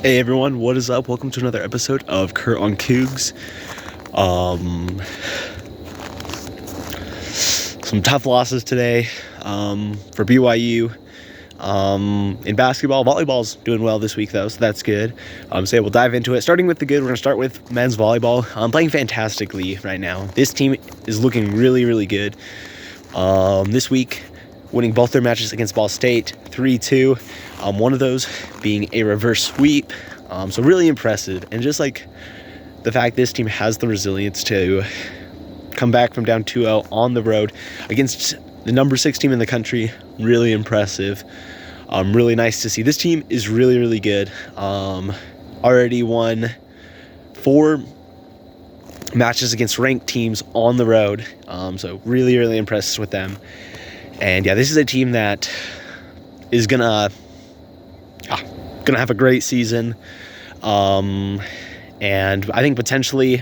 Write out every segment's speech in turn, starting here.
Hey everyone, what is up? Welcome to another episode of Kurt on Cougs. Some tough losses today for BYU. In basketball, volleyball's doing well this week though, so that's good. So we'll dive into it. Starting with the good, we're going to start with men's volleyball. Playing fantastically right now. This team is looking really, really good. This week, winning both their matches against Ball State, 3-2. One of those being a reverse sweep. So really impressive. And just like the fact this team has the resilience to come back from down 2-0 on the road against the number 6 team in the country, really impressive. Really nice to see. This team is really, really good. Already won 4 matches against ranked teams on the road. So really, really impressed with them. And yeah, this is a team that is gonna have a great season. And I think potentially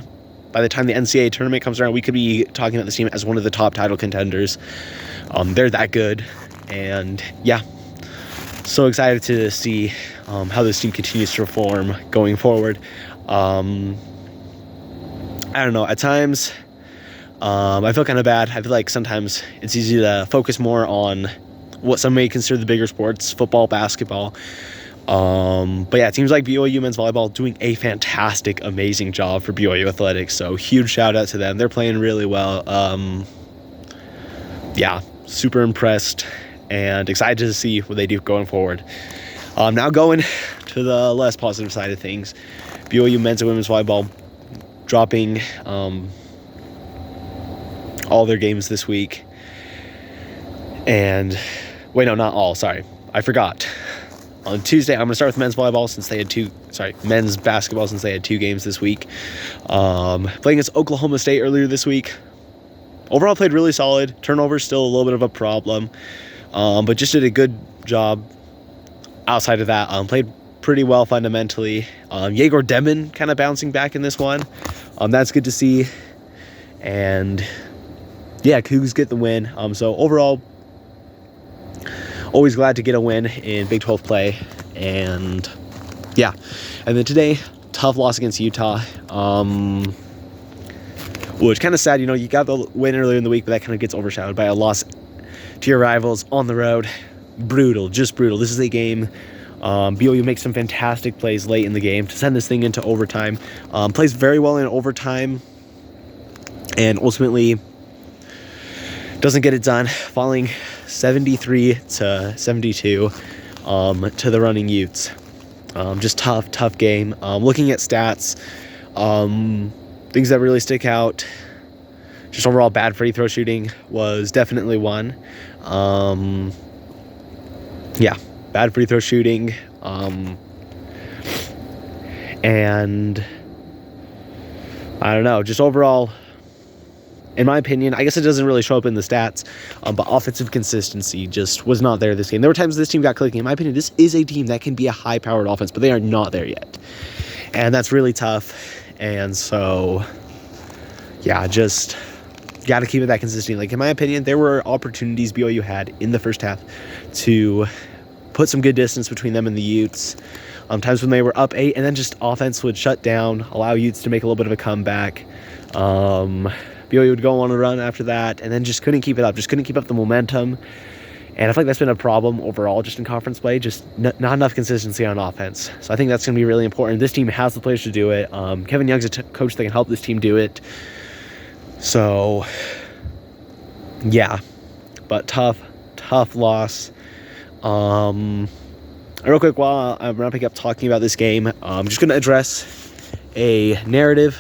by the time the NCAA tournament comes around, we could be talking about this team as one of the top title contenders. They're that good. And yeah, so excited to see how this team continues to perform going forward. I don't know, at times I feel kind of bad. I feel like sometimes it's easy to focus more on what some may consider the bigger sports, football, basketball. But yeah, teams like BYU men's volleyball doing a fantastic, amazing job for BYU athletics. So huge shout out to them. They're playing really well. Yeah, super impressed and excited to see what they do going forward. Now going to the less positive side of things, BYU men's and women's volleyball dropping all their games this week. And wait, no, not all. Sorry, I forgot. On Tuesday, I'm going to start with men's basketball since they had 2 games this week. Playing against Oklahoma State earlier this week. Overall played really solid. Turnovers still a little bit of a problem. But just did a good job outside of that. Played pretty well fundamentally. Yegor Demon kind of bouncing back in this one. That's good to see. And yeah, Cougs get the win. So overall, always glad to get a win in Big 12 play. And yeah, and then today, tough loss against Utah, which kind of sad. You got the win earlier in the week, but that kind of gets overshadowed by a loss to your rivals on the road. Brutal, just brutal. This is a game. BYU makes some fantastic plays late in the game to send this thing into overtime. Plays very well in overtime, and ultimately doesn't get it done, falling 73-72 to the running Utes. Just tough game. Looking at stats, things that really stick out, just overall bad free throw shooting was definitely one. Yeah, bad free throw shooting. And I don't know, just overall, in my opinion, I guess it doesn't really show up in the stats, but offensive consistency just was not there this game. There were times this team got clicking. In my opinion, this is a team that can be a high-powered offense, but they are not there yet. And that's really tough. And so, yeah, just got to keep it that consistent. Like, in my opinion, there were opportunities BYU had in the first half to put some good distance between them and the Utes. Times when they were up 8, and then just offense would shut down, allow Utes to make a little bit of a comeback. BYU would go on a run after that, and then just couldn't keep it up. Just couldn't keep up the momentum. And I feel like that's been a problem overall just in conference play. Just not enough consistency on offense. So I think that's going to be really important. This team has the players to do it. Kevin Young's a coach that can help this team do it. So, yeah. But tough loss. Real quick, while I'm wrapping up talking about this game, I'm just going to address a narrative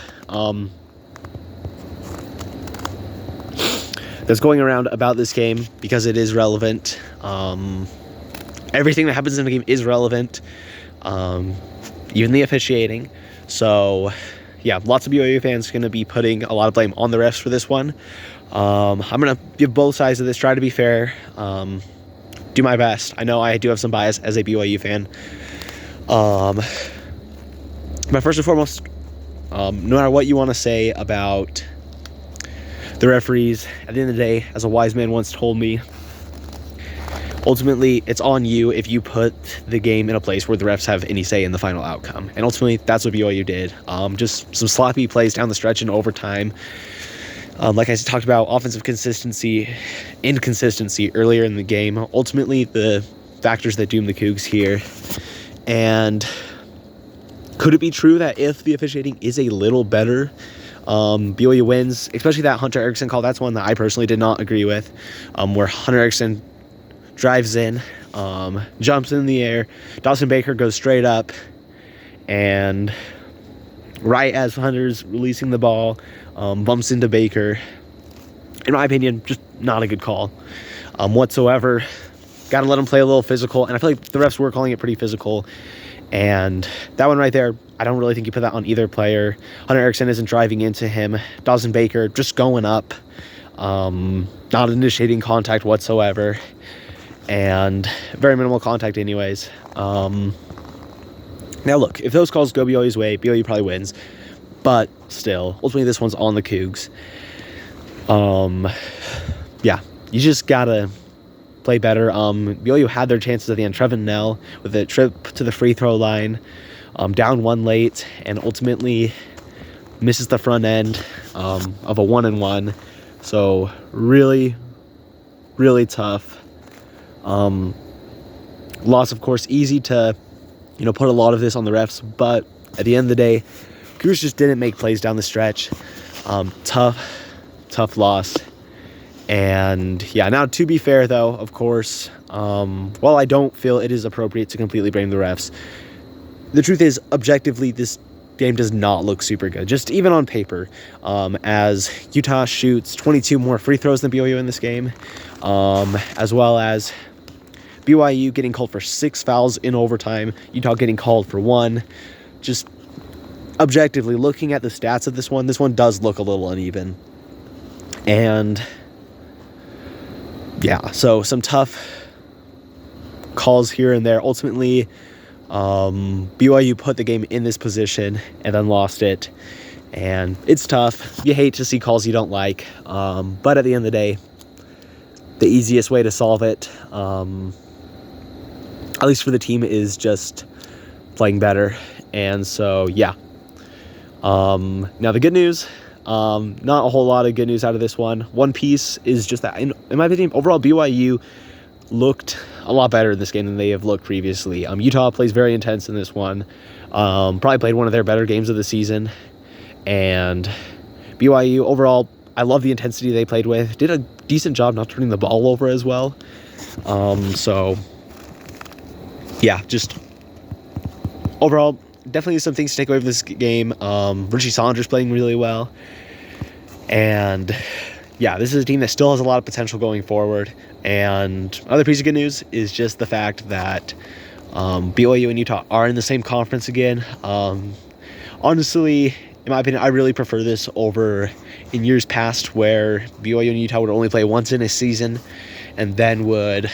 that's going around about this game because it is relevant. Everything that happens in the game is relevant, even the officiating. So, yeah, lots of BYU fans going to be putting a lot of blame on the refs for this one. I'm going to give both sides of this, try to be fair, do my best. I know I do have some bias as a BYU fan. But first and foremost, no matter what you want to say about the referees, at the end of the day, as a wise man once told me, ultimately, it's on you if you put the game in a place where the refs have any say in the final outcome. And ultimately, that's what BYU did. Just some sloppy plays down the stretch in overtime. Like I talked about, offensive inconsistency earlier in the game. Ultimately, the factors that doom the Cougs here. And could it be true that if the officiating is a little better, BYU wins, especially that Hunter Erickson call? That's one that I personally did not agree with, where Hunter Erickson drives in, jumps in the air, Dawson Baker goes straight up, and right as Hunter's releasing the ball, bumps into Baker. In my opinion, just not a good call whatsoever. Got to let him play a little physical, and I feel like the refs were calling it pretty physical. And that one right there, I don't really think you put that on either player. Hunter Erickson isn't driving into him. Dawson Baker just going up, not initiating contact whatsoever, and very minimal contact anyways. Now look, if those calls go BYU's way, BYU probably wins. But still, ultimately this one's on the Cougs. Yeah, you just gotta play better. BYU had their chances at the end. Trevin Nell with a trip to the free throw line, down one late, and ultimately misses the front end of a 1-and-1. So really, really tough. Loss, of course, easy to put a lot of this on the refs, but at the end of the day, Cougars just didn't make plays down the stretch. Tough loss. And yeah, now to be fair though, of course, while I don't feel it is appropriate to completely blame the refs, the truth is, objectively, this game does not look super good, just even on paper, as Utah shoots 22 more free throws than BYU in this game, as well as BYU getting called for 6 fouls in overtime, Utah getting called for 1. Just objectively looking at the stats of this one does look a little uneven. And yeah, so some tough calls here and there. Ultimately, BYU put the game in this position and then lost it. And it's tough. You hate to see calls you don't like. But at the end of the day, the easiest way to solve it, at least for the team, is just playing better. And so, yeah. Now the good news, not a whole lot of good news out of this one. One piece is just that, in my opinion, overall BYU looked a lot better in this game than they have looked previously. Utah plays very intense in this one. Probably played one of their better games of the season. And BYU, overall, I love the intensity they played with. Did a decent job not turning the ball over as well. So, yeah, just overall, definitely some things to take away from this game. Richie Saunders playing really well. And yeah, this is a team that still has a lot of potential going forward. And another piece of good news is just the fact that BYU and Utah are in the same conference again. Honestly, in my opinion, I really prefer this over in years past where BYU and Utah would only play once in a season and then would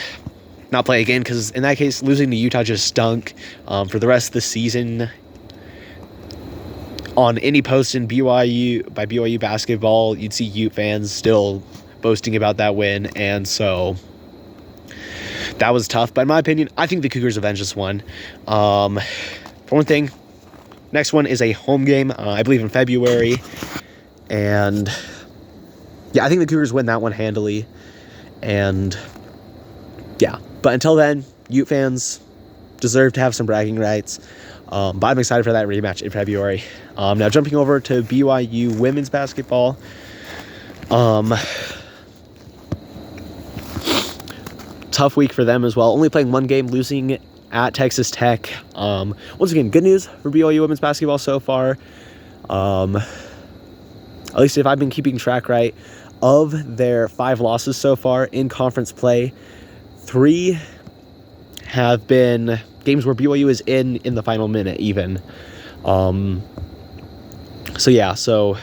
not play again, because in that case, losing to Utah just stunk. For the rest of the season, on any post in BYU basketball, you'd see Ute fans still boasting about that win, and so that was tough. But in my opinion, I think the Cougars avenged this one. For one thing, next one is a home game, I believe in February, and yeah, I think the Cougars win that one handily. And yeah, but until then, Ute fans deserve to have some bragging rights. But I'm excited for that rematch in February. Now jumping over to BYU women's basketball. Tough week for them as well. Only playing one game, losing at Texas Tech. Once again, good news for BYU women's basketball so far. At least if I've been keeping track right, of their 5 losses so far in conference play, 3 have been games where BYU is in the final minute even. So yeah, so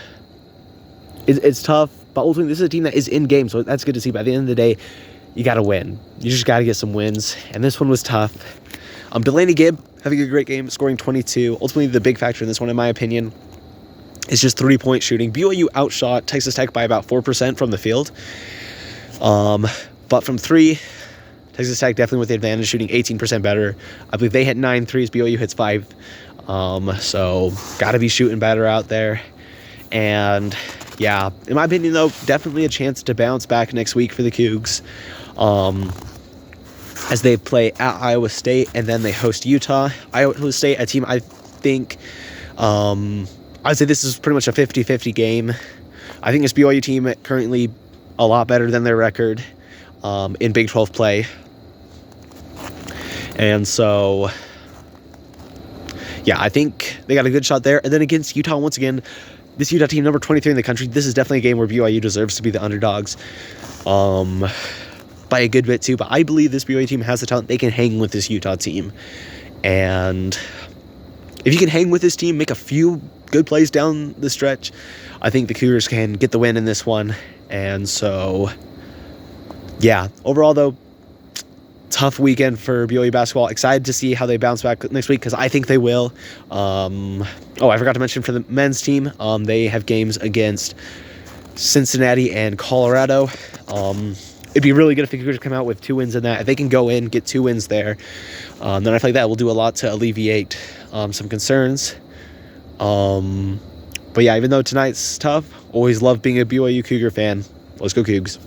it's tough, but ultimately this is a team that is in game, so that's good to see. By the end of the day, you got to win. You just got to get some wins, and this one was tough. Delaney Gibb having a great game, scoring 22. Ultimately, the big factor in this one, in my opinion, is just 3-point shooting. BYU outshot Texas Tech by about 4% from the field. But from 3, Texas Tech definitely with the advantage, shooting 18% better. I believe they hit 9 threes. BYU hits 5. So got to be shooting better out there. And yeah, in my opinion, though, definitely a chance to bounce back next week for the Cougs, as they play at Iowa State and then they host Utah. Iowa State, a team I think, I'd say this is pretty much a 50-50 game. I think this BYU team currently a lot better than their record in Big 12 play. And so, yeah, I think they got a good shot there. And then against Utah, once again, this Utah team, number 23 in the country, this is definitely a game where BYU deserves to be the underdogs by a good bit too. But I believe this BYU team has the talent. They can hang with this Utah team. And if you can hang with this team, make a few good plays down the stretch, I think the Cougars can get the win in this one. And so, yeah, overall, though, tough weekend for BYU basketball. Excited to see how they bounce back next week, because I think they will. I forgot to mention for the men's team, they have games against Cincinnati and Colorado. It'd be really good if the Cougars come out with 2 wins in that. If they can go in, get 2 wins there, then I feel like that will do a lot to alleviate some concerns. But yeah, even though tonight's tough, always love being a BYU Cougar fan. Let's go Cougs.